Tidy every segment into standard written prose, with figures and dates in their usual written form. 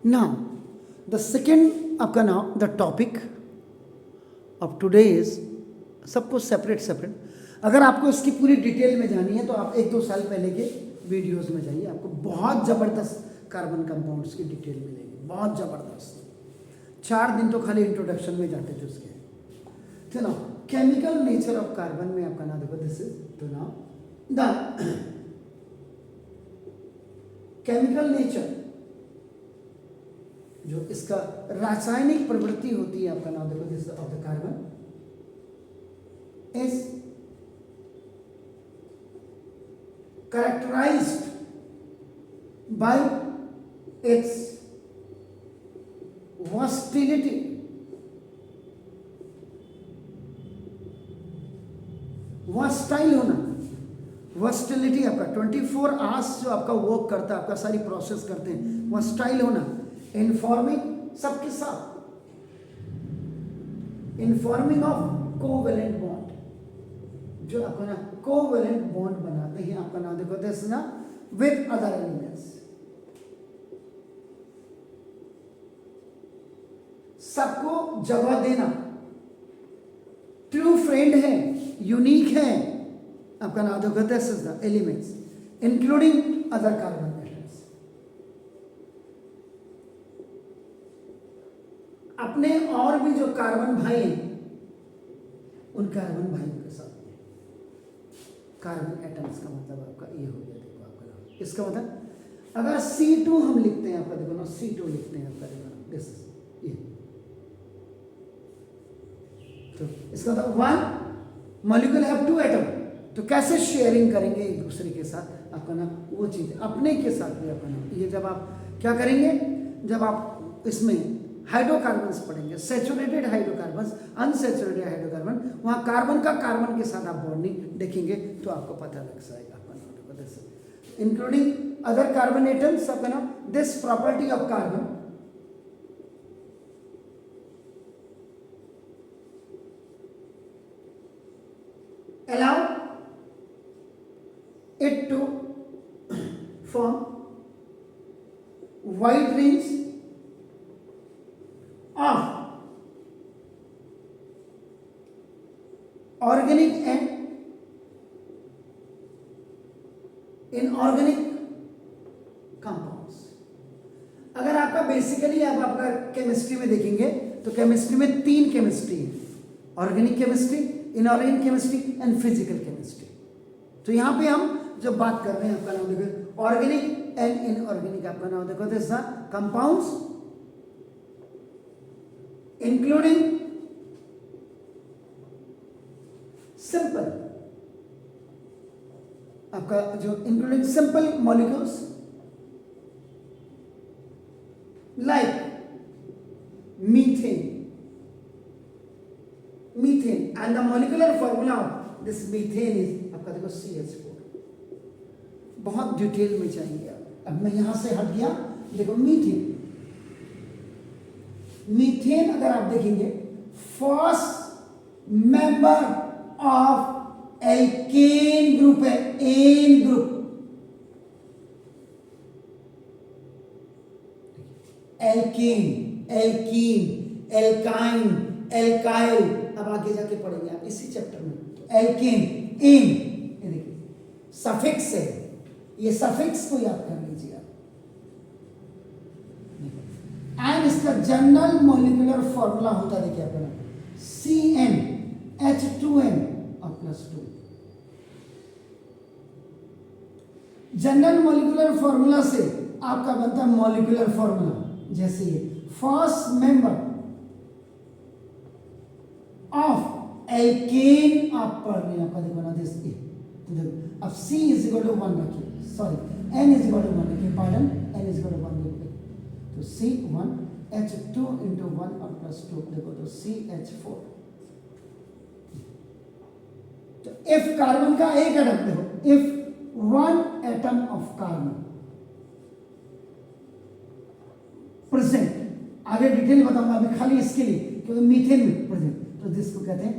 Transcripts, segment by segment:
Now the second आपका now the topic of today is, सब कुछ सेपरेट सेपरेट। अगर आपको इसकी पूरी डिटेल में जानी है तो आप 1-2 साल पहले के वीडियोस में जाइए, आपको बहुत ज़बरदस्त कार्बन कंपाउंड्स की डिटेल मिलेगी, बहुत ज़बरदस्त। 4 दिन तो खाली इंट्रोडक्शन में जाते थे उसके। तो ना केमिकल नेचर ऑफ कार्बन में आपका नाम देखो, दिस इज तो नाउ द केमिकल नेचर, जो इसका रासायनिक प्रवृत्ति होती है आपका नाम देखो, this of the carbon is characterized by its versatility, versatile होना, वर्सटिलिटी आपका 24 आवर्स जो आपका वर्क करता है, आपका सारी प्रोसेस करते हैं, वर्सटाइल होना, इनफॉर्मिंग सबके साथ, इनफॉर्मिंग ऑफ कोवेलेंट बॉन्ड, जो आपका ना कोवेलेंट बॉन्ड बनाते हैं आपका नाम देखो, दिस ना विद अदर एलिमेंट्स, सबको जगह देना, ट्रू फ्रेंड है, यूनिक है आपका नाम देखो, this is the elements including other carbon atoms. अपने और भी जो कार्बन भाई हैं उन कार्बन भाइयों के साथ में, कार्बन एटम्स का मतलब आपका ये हो गया, देखो आपका नाम, इसका मतलब अगर C2 हम लिखते हैं आपका देखो ना, C2 लिखते हैं आपका देखो ना, दिस ये, तो इसका मतलब 1 मॉलिक्यूल हैव 2 एटम, तो कैसे शेयरिंग करेंगे एक दूसरे के साथ आपका ना, वो चीज़ अपने के साथ भी आपका नाम, ये जब आप क्या करेंगे, जब आप इसमें हाइड्रोकार्बन्स पढ़ेंगे, सेचुरेटेड हाइड्रोकार्बन्स, अनसेचुरेटेड हाइड्रोकार्बन, वहाँ कार्बन का कार्बन के साथ आप बॉन्डिंग देखेंगे तो आपको पता लग जाएगा आपका, इंक्लूडिंग अदर कार्बन एटम्स आपका नाम, this property of carbon allow it to form wide range of organic and inorganic compounds। अगर आपका बेसिकली आप आपका केमिस्ट्री में देखेंगे तो केमिस्ट्री में 3 केमिस्ट्री है, organic chemistry, inorganic chemistry and physical chemistry. तो यहाँ पे हम जब बात कर रहे हैं आपका नाम देखो, ऑर्गेनिक एंड इनऑर्गेनिक आपका नाम देखो, this are compounds including simple, आपका जो including simple molecules like methane, methane and the molecular formula of this methane is आपका देखो CH4। बहुत डिटेल में चाहिए आप, अब मैं यहां से हट गया, देखो मीथेन, मीथेन अगर आप देखेंगे first member of alkane group है, ane group, alkane, alkene, alkyne, alkyl, अब आगे जाके पढ़ेंगे आप इसी चैप्टर में, एल्केन, एन, ये देखिए सफिक्स है, ये सफिक्स को याद कर लीजिए आप, एंड इसका जनरल मॉलिक्यूलर फॉर्मूला होता है, देखिए आपका CnH2n और +2। जनरल मॉलिक्यूलर फॉर्मूला से आपका बनता है मॉलिक्यूलर फॉर्मूला, जैसे ये फर्स्ट मेंबर ऑफ एल्केन आप पढ़ रहे हैं आपका देखो ना, दिस ए, तो देखो अब C = 1 रखिए, सॉरी N = 1 रखिए, पार्डन, N = 1 रखिए, तो C1 H2 × 1 और +2 देखो तो CH4। तो इफ कार्बन का एक एटम देखो, if 1 atom of carbon present, आगे डिटेल बताऊंगा अभी खाली इसके लिए, क्योंकि मीथेन में प्रेजेंट, तो जिसको कहते हैं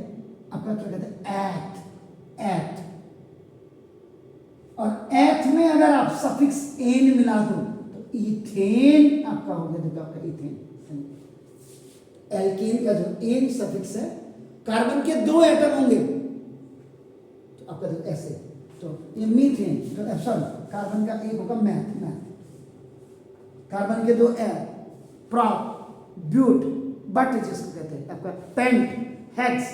आपका क्या कहते हैं, एथ, और एथ में अगर आप सफिक्स एन मिला दो तो इथेन आपका हो गया, देखो आपका इथेन। एल्केन का जो एन सफिक्स है, कार्बन के 2 एटम होंगे तो आपका देखो ऐसे, तो ये मीथेन, सॉरी कार्बन का एक होगा मैथ, कार्बन के 2 प्रॉप, ब्यूट, बट जिसको कहते हैं आपका, पेंट, हेक्स,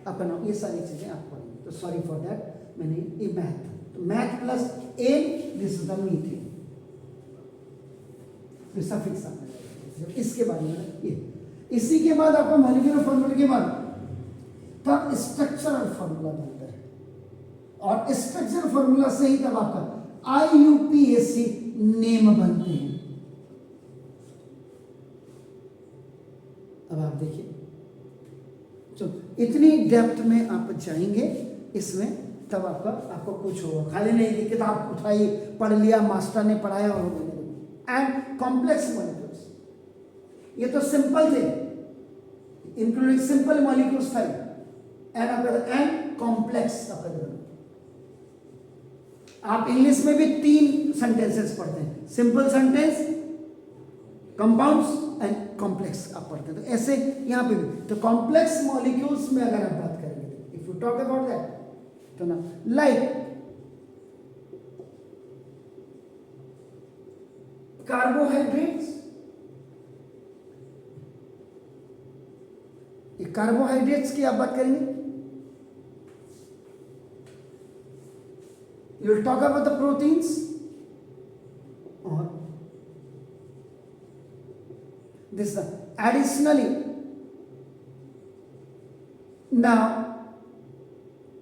आपका नाम, ये सारी चीजें आप पढ़ेंगे। तो सॉरी फॉर दैट, मैंने ये मैथ, तो meth plus ane, this is the methane, suffix आपने, इसके बारे में ये। इसी के बाद आपका मॉलिक्यूलर फॉर्मूला के बाद तब स्ट्रक्चरल फॉर्मूला बनता है, और स्ट्रक्चरल फॉर्मूला से ही तब आपका IUPAC नेम बनते हैं। अब आप देखिए, तो इतनी डेप्थ में आप जाएंगे इसमें, तब आपको कुछ होगा, खाली नहीं कि किताब उठाई पढ़ लिया, मास्टर ने पढ़ाया और हो गया। एंड कॉम्प्लेक्स मॉलिक्यूल्स, ये तो सिंपल थे, इंक्लूडिंग सिंपल मॉलिक्यूल्स था, एंड कॉम्प्लेक्स। आप इंग्लिश में भी 3 सेंटेंसेस पढ़ते हैं, simple sentence, compounds and complex आप पढ़ते हैं। तो ऐसे यहां पे भी, तो कॉम्प्लेक्स मॉलिक्यूल्स में अगर आप बात करेंगे, if you talk about that, तो ना लाइक कार्बोहाइड्रेट्स, ये कार्बोहाइड्रेट्स की आप बात करेंगे, you will talk about the proteins, और this additionally now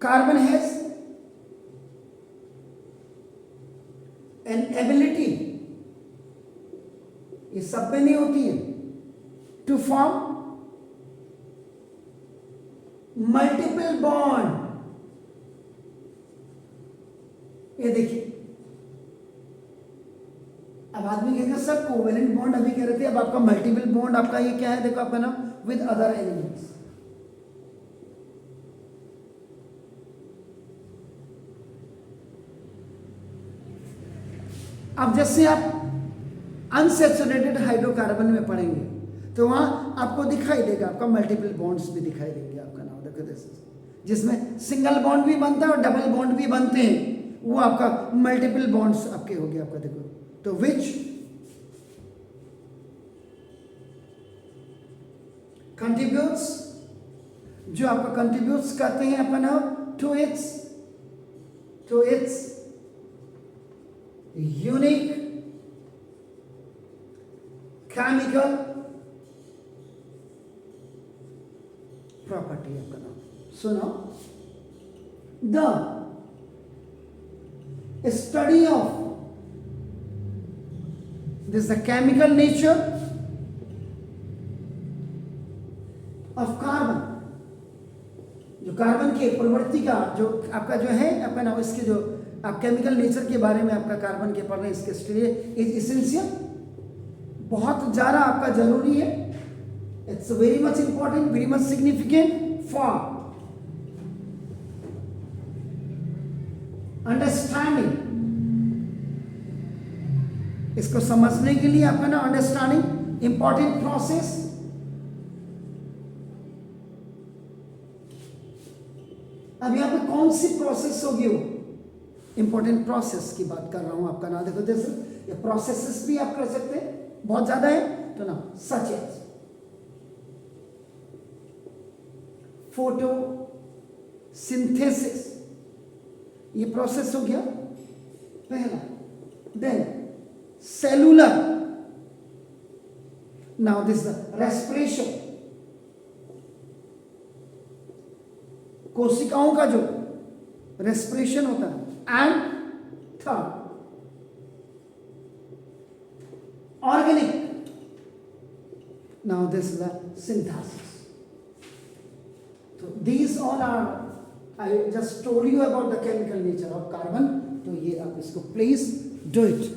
carbon has an ability, ये सब में नहीं होती है, to form multiple bond। ये देखिए, अब आदमी कहेगा सर कोवेलेंट बॉन्ड अभी कह रहे थे, अब आपका मल्टीपल बॉन्ड आपका ये क्या है, देखो आपका नाम विद अदर एलिमेंट्स। अब जैसे आप अनसैचुरेटेड हाइड्रोकार्बन में पढ़ेंगे तो वहां आपको दिखाई देगा, आपका मल्टीपल बॉन्ड्स भी दिखाई देंगे, आपका नाम देखो, जिसमें सिंगल बॉन्ड भी बनता है और डबल बॉन्ड भी बनते हैं, वो आपका मल्टीपल बॉन्ड्स आपके हो गए, आपका देखो, तो विच कंट्रीब्यूट्स, जो आपका कंट्रीब्यूट्स करते हैं अपना to its unique chemical property, आपका नाम सुनो, the study of this the chemical nature of carbon, जो कार्बन के प्रवृत्ति का जो आपका जो है आपका नाम, इसके जो आप केमिकल नेचर के बारे में आपका कार्बन के पढ़ रहे हैं, इसके स्टडी इज इसेंशियल, बहुत ज़्यादा आपका जरूरी है, it's very much important, very much significant for understanding, इसको समझने के लिए आपका ना अंडरस्टैंडिंग इंपॉर्टेंट प्रोसेस, अब यहां पे कौन सी प्रोसेस होगी, वो इंपॉर्टेंट प्रोसेस की बात कर रहा हूं, आपका ना देखो, जैसे ये प्रोसेसेस भी आप कर सकते हैं, बहुत ज्यादा है तो ना, सच एज फोटोसिंथेसिस, ये प्रोसेस हो गया पहला, then cellular, now this respiration, कोशिकाओं का जो रेस्पिरेशन होता है, and third organic, now this synthesis. तो these all are, I just told you about the chemical nature of carbon, तो ये आप इसको प्लीज डू इट।